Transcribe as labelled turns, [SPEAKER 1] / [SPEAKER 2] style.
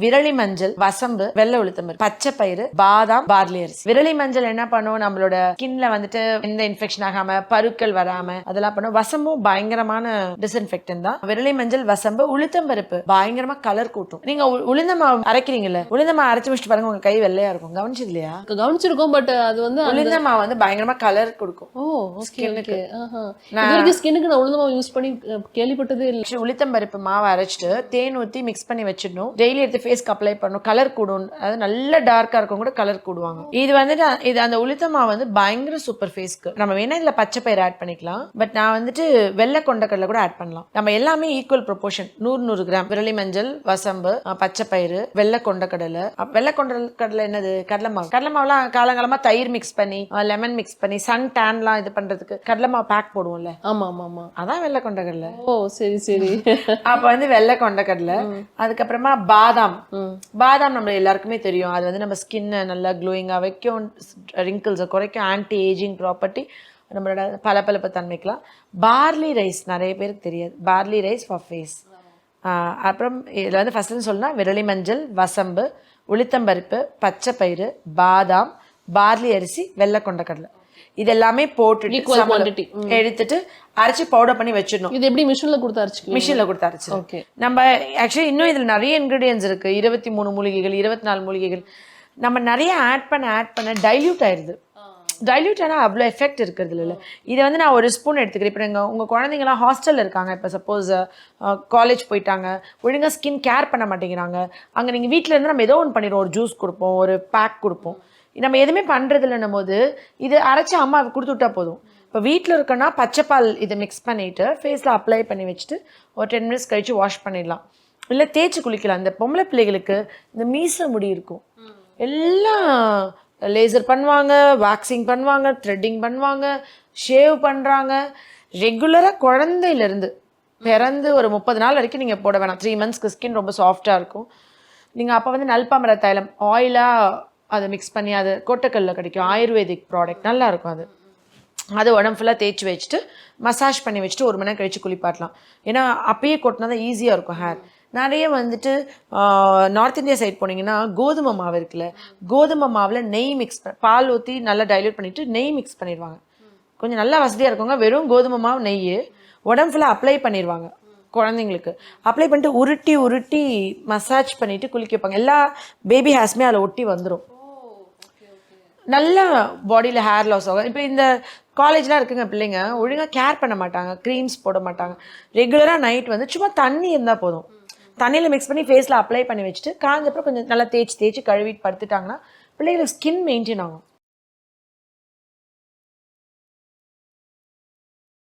[SPEAKER 1] விரலி மஞ்சள், வசம்பு, வெள்ளை உளுத்தம்பருப்பு, பச்சை பயிறு, பாதாம், பார்லி அரிசி. விரலி மஞ்சள் என்ன பண்ணும், நம்மளோட ஸ்கின்ல வந்துட்டு எந்த இன்ஃபெக்ஷன் ஆகாம பருக்கள் வராம அதெல்லாம் பண்ணும். வசம்பும் பயங்கரமான டிஸ்இன்ஃபெக்டன்ட் தான். விரலி மஞ்சள், வசம்பு, உளுத்தம்பருப்பு பயங்கரமா கலர் கூட்டும். நீங்க உளுந்த மாவு அரைக்கிறீங்கல்ல, உளுந்த மாவு அரைச்சு முடிச்சுட்டு பாருங்க, உங்க கை வெள்ளையா இருக்கும். கவனிச்சது இல்லையா?
[SPEAKER 2] கவனிச்சிருக்கோம். பட் அது வந்து
[SPEAKER 1] உளுந்த மாவு வந்து பயங்கரமா கலர் கொடுக்கும்.
[SPEAKER 2] ஓ ஸ்கின்னுக்கு. ஸ்கின்னுக்கு நான் உளுந்த மாவு யூஸ் பண்ணி கேள்விப்பட்டதே இல்லை.
[SPEAKER 1] உளுத்தம்பருப்பு மாவை அரைச்சிட்டு தேன் ஊற்றி மிக்ஸ் பண்ணி வச்சிடணும். டெய்லி எடுத்து ஃபேஸ்க்கு அப்ளை பண்ணணும். கலர் கூடும். அது நல்ல டார்க்கா இருக்கும் கூட கலர் கூடுவாங்க. இது வந்துட்டு இது அந்த உளுத்த மாவு வந்து பயங்கர சூப்பர் ஃபேஸ்க்கு. நம்ம வேணா இதுல பச்சை பயிர் ஆட் பண்ணிக்கலாம். பட் நான் வந்துட்டு வெள்ளை கொண்டக்கடலை கூட ஆட் பண்ணலாம். நம்ம எல்லாமே ஈக்குவல் ப்ரொபோர்ஷன். 100 கிராம் விரலி மஞ்சள், வசம்பு, பச்சை பயிறு, வெள்ளை கொண்டக்கடலை. வெள்ளை கொண்டக்கடலை என்னது, கடலை மாவு. கடலை மாவுலாம் காலங்காலமா தயிர் மிக்ஸ் பண்ணி, லெமன் மிக்ஸ் பண்ணி, சன் டேன்லாம் இது பண்றதுக்கு கடலை மாவு பேக் போடுவோம்ல.
[SPEAKER 2] ஆமா ஆமா ஆமா,
[SPEAKER 1] அதான் வெள்ளை கொண்டக்கடலை.
[SPEAKER 2] ஓ சரி சரி.
[SPEAKER 1] அப்ப வந்து வெள்ளை கொண்டக்கடலை. அதுக்கப்புறமா பாதாம். பாதாம் நம்ம எல்லாருக்குமே தெரியும். அது வந்து நம்ம ஸ்கின்னை நல்லா க்ளோயிங்கா வைக்கும், ரிங்கிள்ஸை குறைக்கும், ஆன்டி ஏஜிங் ப்ராப்பர்ட்டி, நம்மளோட பளபளப்பு தன்மைக்கலாம். பார்லி ரைஸ் நிறைய பேருக்கு தெரியாது. Barley rice for face. அப்புறம் இதில் வந்து ஃபர்ஸ்ட்னு சொல்லணும்னா விரலி மஞ்சள், வசம்பு, உளுத்தம்பருப்பு, பச்சை பயிறு, பாதாம், பார்லி அரிசி, வெள்ளை கொண்டக்கடலை இதெல்லாமே போட்டுட்டு எடுத்துட்டு அரைச்சு பவுடர் பண்ணி வச்சிடணும்.
[SPEAKER 2] இது எப்படி மிஷின்ல கொடுத்து அரைச்சு?
[SPEAKER 1] மிஷின்ல கொடுத்து அரைச்சு. ஓகே. நம்ம ஆக்சுவலி இன்னும் இதுல நிறைய இன்கிரீடியன்ஸ் இருக்கு. 23 மூலிகைகள், 24 மூலிகைகள். நம்ம நிறைய ஆட் பண்ண டைல்யூட் ஆயிடுது. டைல்யூட் ஆனால் அவ்வளோ எஃபெக்ட் இருக்கிறது இல்லை. இதை வந்து நான் ஒரு ஸ்பூன் எடுத்துக்கிறேன். இப்போ உங்கள் குழந்தைங்களாம் ஹாஸ்டலில் இருக்காங்க, இப்போ சப்போஸ் காலேஜ் போயிட்டாங்க, ஒழுங்காக ஸ்கின் கேர் பண்ண மாட்டேங்கிறாங்க. அங்கே நீங்கள் வீட்டில் இருந்து நம்ம ஏதோ ஒன்று பண்ணிடுவோம். ஒரு ஜூஸ் கொடுப்போம், ஒரு பேக் கொடுப்போம். நம்ம எதுவுமே பண்ணுறது இல்லைன்னும் போது இது அரைச்சி அம்மா கொடுத்து விட்டா போதும். இப்போ வீட்டில் இருக்கோன்னா பச்சைப்பால் இதை மிக்ஸ் பண்ணிவிட்டு ஃபேஸில் அப்ளை பண்ணி வச்சுட்டு ஒரு 10 மினிட்ஸ் கழித்து வாஷ் பண்ணிடலாம். இல்லை தேய்ச்சி குளிக்கலாம். இந்த பொம்பளை பிள்ளைகளுக்கு இந்த மீச முடி இருக்கும், எல்லாம் லேசர் பண்ணுவாங்க, வேக்சிங் பண்ணுவாங்க, த்ரெட்டிங் பண்ணுவாங்க, ஷேவ் பண்ணுறாங்க. ரெகுலராக குழந்தையிலேருந்து பிறந்து ஒரு 30 நாள் வரைக்கும் நீங்கள் போட வேணாம். 3 மந்த்ஸ்க்கு ஸ்கின் ரொம்ப சாஃப்டாக இருக்கும். நீங்கள் அப்போ வந்து நல்பாமர தைலம் ஆயிலாக அதை மிக்ஸ் பண்ணி, அது கொட்டக்கல்ல கிடைக்கும், ஆயுர்வேதிக் ப்ராடக்ட் நல்லா இருக்கும். அது உடம்பு ஃபுல்லாக தேய்ச்சி வச்சுட்டு மசாஜ் பண்ணி வச்சுட்டு 1 மணி நேரம் கழித்து குளிப்பாட்டலாம். ஏன்னா அப்பயே கொட்டினா தான் ஈஸியாக இருக்கும் ஹேர். நிறைய வந்துட்டு நார்த் இந்தியா சைட் போனீங்கன்னா கோதுமை மாவு இருக்குல்ல, கோதுமை மாவில் நெய் மிக்ஸ் பால் ஊற்றி நல்லா டைல்யூட் பண்ணிவிட்டு நெய் மிக்ஸ் பண்ணிடுவாங்க. கொஞ்சம் நல்லா வசதியாக இருக்கவங்க வெறும் கோதுமை மாவு நெய் உடம்பு ஃபுல்லாக அப்ளை பண்ணிடுவாங்க. குழந்தைங்களுக்கு அப்ளை பண்ணிட்டு உருட்டி மசாஜ் பண்ணிவிட்டு குளிக்க வைப்பாங்க. எல்லா பேபி ஹேர்ஸுமே அதில் ஒட்டி வந்துடும். நல்லா பாடியில் ஹேர் லாஸ் ஆகும். இப்போ இந்த காலேஜ்லாம் இருக்குங்க, பிள்ளைங்க ஒழுங்காக கேர் பண்ண மாட்டாங்க, க்ரீம்ஸ் போட மாட்டாங்க. ரெகுலராக நைட் வந்து சும்மா தண்ணி இருந்தால் போதும், தண்ணியில் மிக்ஸ் பண்ணி ஃபேஸில் அப்ளை பண்ணி வச்சுட்டு காஞ்சப்பறம் கொஞ்சம் நல்லா தேய்ச்சி கழுவிட்டு படுத்துட்டாங்கன்னா பிள்ளைங்களுக்கு ஸ்கின் மெயின்டைன் ஆகும்.